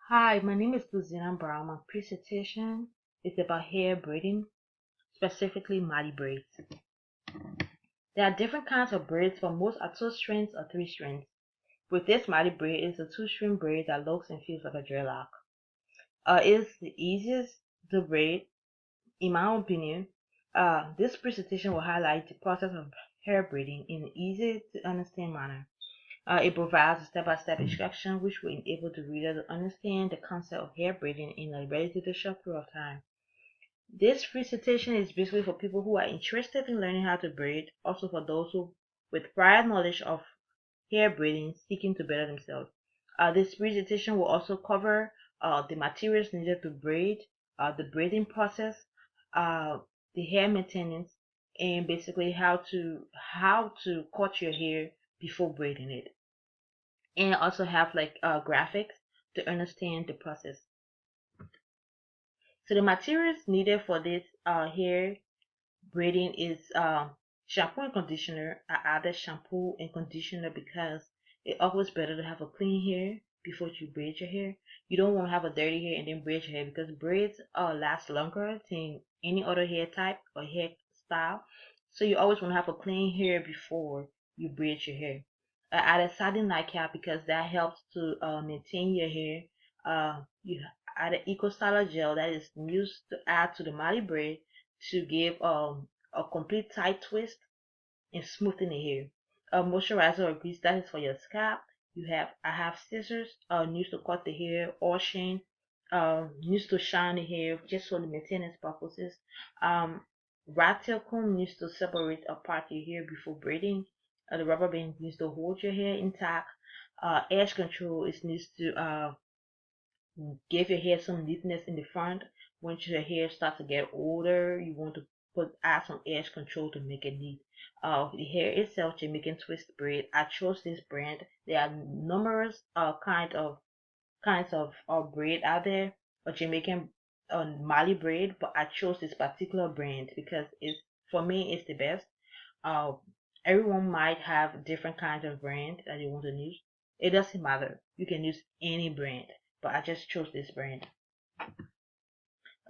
Hi, my name is Luzina Brown. My presentation is about hair braiding, specifically Mali braids. There are different kinds of braids, but most are two strands or three strands. With this Mali braid, it's a two-string braid that looks and feels like a dreadlock. It's the easiest to braid, in my opinion. This presentation will highlight the process of hair braiding in an easy to understand manner. It provides a step-by-step instruction which will enable the reader to understand the concept of hair braiding in a relatively short period of time. This presentation is basically for people who are interested in learning how to braid, also for those who, with prior knowledge of hair braiding, seeking to better themselves. This presentation will also cover the materials needed to braid, the braiding process, uh, the hair maintenance, and basically how to cut your hair before braiding it. And also have like graphics to understand the process. So the materials needed for this hair braiding is shampoo and conditioner. I added shampoo and conditioner because it's always better to have a clean hair before you braid your hair. You don't want to have a dirty hair and then braid your hair because braids last longer than any other hair type or hair style. So you always want to have a clean hair before you braid your hair. I added satin nightcap because that helps to maintain your hair. You added Eco Styler gel that is used to add to the Mali braid to give a complete tight twist and smoothing the hair. A moisturizer or grease that is for your scalp. I have scissors used to cut the hair or shine, used to shine the hair just for the maintenance purposes. Um, Rat tail comb used to separate apart your hair before braiding. The rubber band used to hold your hair intact. Edge control is used to give your hair some neatness in the front. Once your hair starts to get older, you want to add some edge control to make it neat. The hair itself, Jamaican twist braid. I chose this brand. There are numerous kinds of braid out there, or Jamaican Mali braid, but I chose this particular brand because it's for me it's the best. Uh, Everyone might have different kinds of brand that they want to use. It doesn't matter. You can use any brand, but I just chose this brand.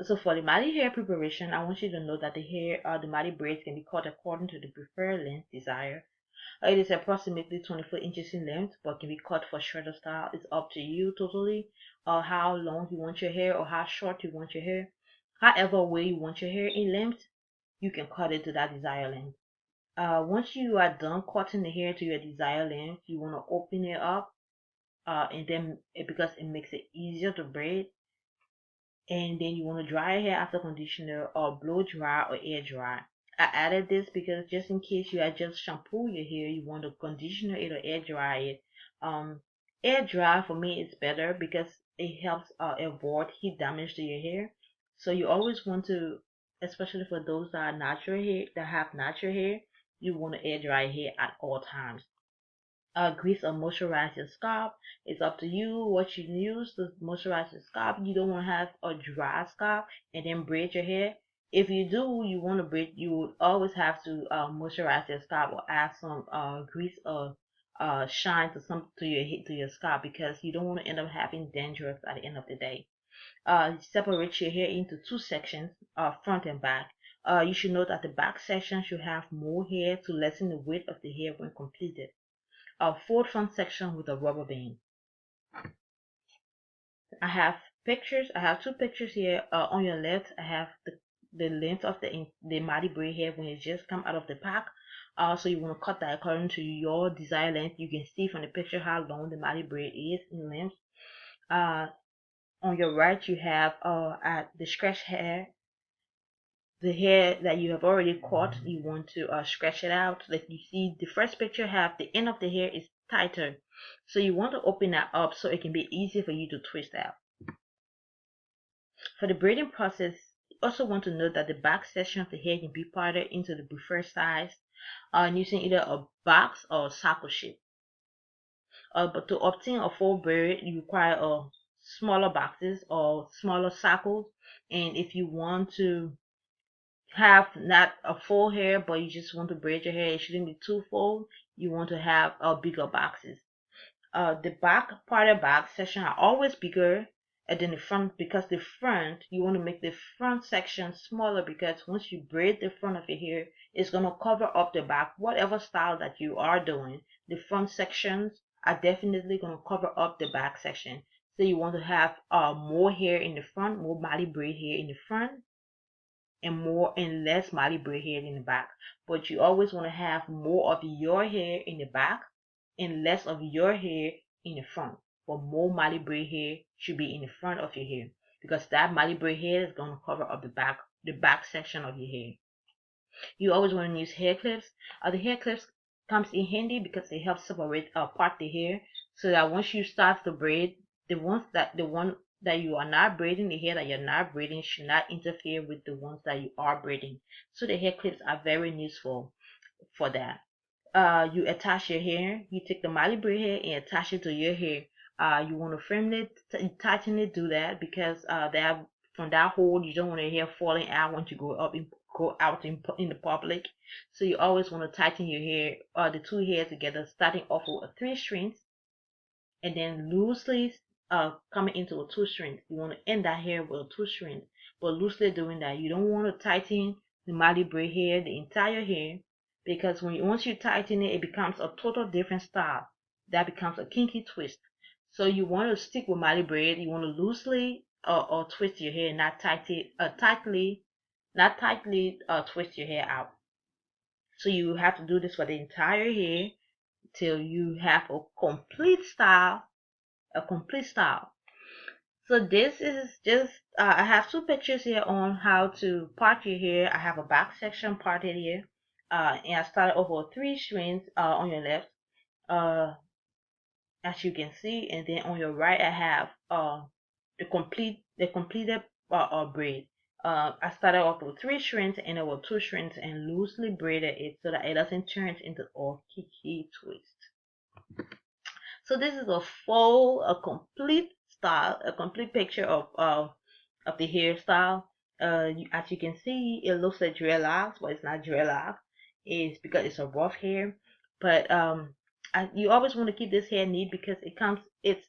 So for the Mali hair preparation, I want you to know that the Mali braids can be cut according to the preferred length desired. It is approximately 24 inches in length, but can be cut for shorter style. It's up to you totally, how long you want your hair or how short you want your hair. However way you want your hair in length, you can cut it to that desired length. Once you are done cutting the hair to your desired length, you want to open it up, and then because it makes it easier to braid, and then you want to dry your hair after conditioner or blow dry or air dry. I added this because just in case you are just shampoo your hair, you want to conditioner it or air dry it. Um, Air dry for me is better because it helps avoid heat damage to your hair. So you always want to, especially for those that are natural hair, that have natural hair, you want to air dry hair at all times. Grease or moisturize your scalp. It's up to you what you use to moisturize your scalp. You don't want to have a dry scalp and then braid your hair. If you do, you want to braid, you would always have to moisturize your scalp or add some grease or shine to your scalp because you don't want to end up having dandruff at the end of the day. Separate your hair into two sections, front and back. You should note that the back section should have more hair to lessen the weight of the hair when completed. Fold front section with a rubber band. I have pictures. I have two pictures here. On your left, I have the length of the Mali braid hair when it just come out of the pack. So you want to cut that according to your desired length. You can see from the picture how long the Mali braid is in length. Uh, on your right, you have at the scratch hair, the hair that you have already cut. You want to scratch it out. Like you see, the first picture have the end of the hair is tighter, so you want to open that up so it can be easier for you to twist out. For the braiding process, you also want to note that the back section of the hair can be parted into the preferred size using either a box or a circle shape. But to obtain a full braid, you require smaller boxes or smaller circles. And if you want to have not a full hair, but you just want to braid your hair, it shouldn't be too full. You want to have bigger boxes. The back part of back section are always bigger and then the front, because the front, you want to make the front section smaller, because once you braid the front of your hair, it's going to cover up the back. Whatever style that you are doing, the front sections are definitely going to cover up the back section. So you want to have more hair in the front, more Mali braid hair in the front, and more and less Mali braid hair in the back. But you always want to have more of your hair in the back and less of your hair in the front. But more Mali braid hair should be in the front of your hair, because that Mali braid hair is going to cover up the back section of your hair. You always want to use hair clips. The hair clips comes in handy because they help separate apart the hair, so that once you start to braid, the one that you are not braiding, the hair that you're not braiding should not interfere with the ones that you are braiding. So the hair clips are very useful for that. You attach your hair. You take the Mali braid hair and attach it to your hair. You want to firmly tighten it. Do that because from that hole, you don't want your hair falling out once you go out in the public. So you always want to tighten your hair, the two hairs together, starting off with 3 strands, and then loosely coming into a 2 strand. You want to end that hair with a 2 strand, but loosely doing that. You don't want to tighten the Mali braid hair, the entire hair, because once you tighten it, it becomes a total different style. That becomes a kinky twist. So you want to stick with Mali braid. You want to loosely or twist your hair, not tightly twist your hair out. So you have to do this for the entire hair till you have a complete style. So this is just I have 2 pictures here on how to part your hair. I have a back section parted here, and I started over 3 strands on your left, as you can see, and then on your right I have the completed braid. I started off with 3 strands and there were 2 strands and loosely braided it so that it doesn't turn into a kiki twist. So this is a complete style, a complete picture of the hairstyle. As you can see, it looks like dreadlocks, but it's not dreadlocks. It's because it's a rough hair. But you always want to keep this hair neat because it's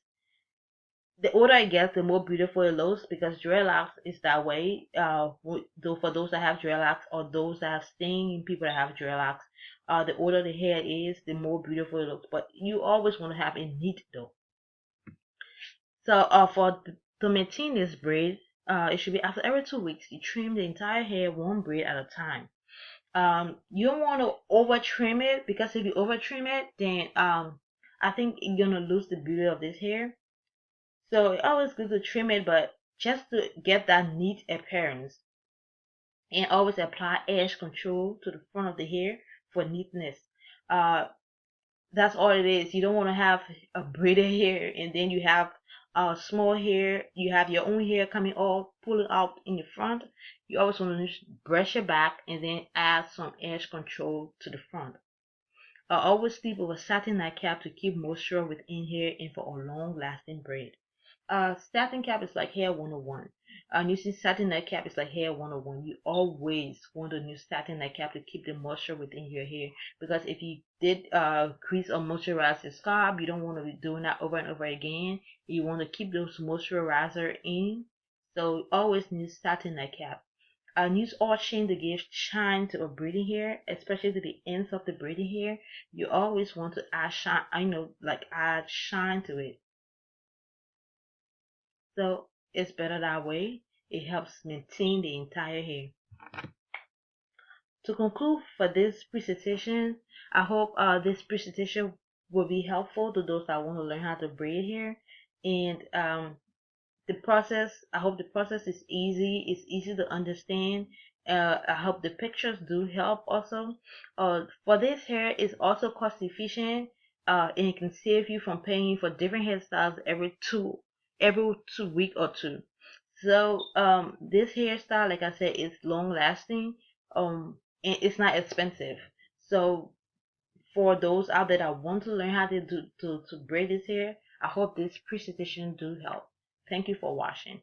the older it gets, the more beautiful it looks, because dreadlocks is that way. Though for those that have dreadlocks or those that have stinging people that have dreadlocks, the older the hair is, the more beautiful it looks. But you always want to have it neat though. So to maintain this braid, it should be after every 2 weeks you trim the entire hair 1 braid at a time. You don't want to over trim it, because if you over trim it, then I think you're gonna lose the beauty of this hair. So it's always good to trim it, but just to get that neat appearance. And always apply edge control to the front of the hair for neatness. That's all it is. You don't want to have a braided hair and then you have small hair. You have your own hair coming off, pulling out in the front. You always want to brush it back and then add some edge control to the front. Always sleep with a satin nightcap to keep moisture within hair and for a long-lasting braid. Satin cap is like hair 101. Using satin nightcap is like hair 101. You always want to use satin nightcap to keep the moisture within your hair, because if you did grease or moisturize your scalp, you don't want to be doing that over and over again. You want to keep those moisturizer in, so always use satin nightcap. Use all sheen to give shine to a braiding hair, especially to the ends of the braiding hair. You always want to add shine, add shine to it. So it's better that way. It helps maintain the entire hair. To conclude for this presentation, I hope this presentation will be helpful to those that want to learn how to braid hair. And I hope the process is easy. It's easy to understand. I hope the pictures do help also. For this hair, it's also cost efficient, and it can save you from paying for different hairstyles every two week or two. So this hairstyle, like I said, is long lasting, and it's not expensive. So for those out there that want to learn how to braid this hair, I hope this presentation do help. Thank you for watching.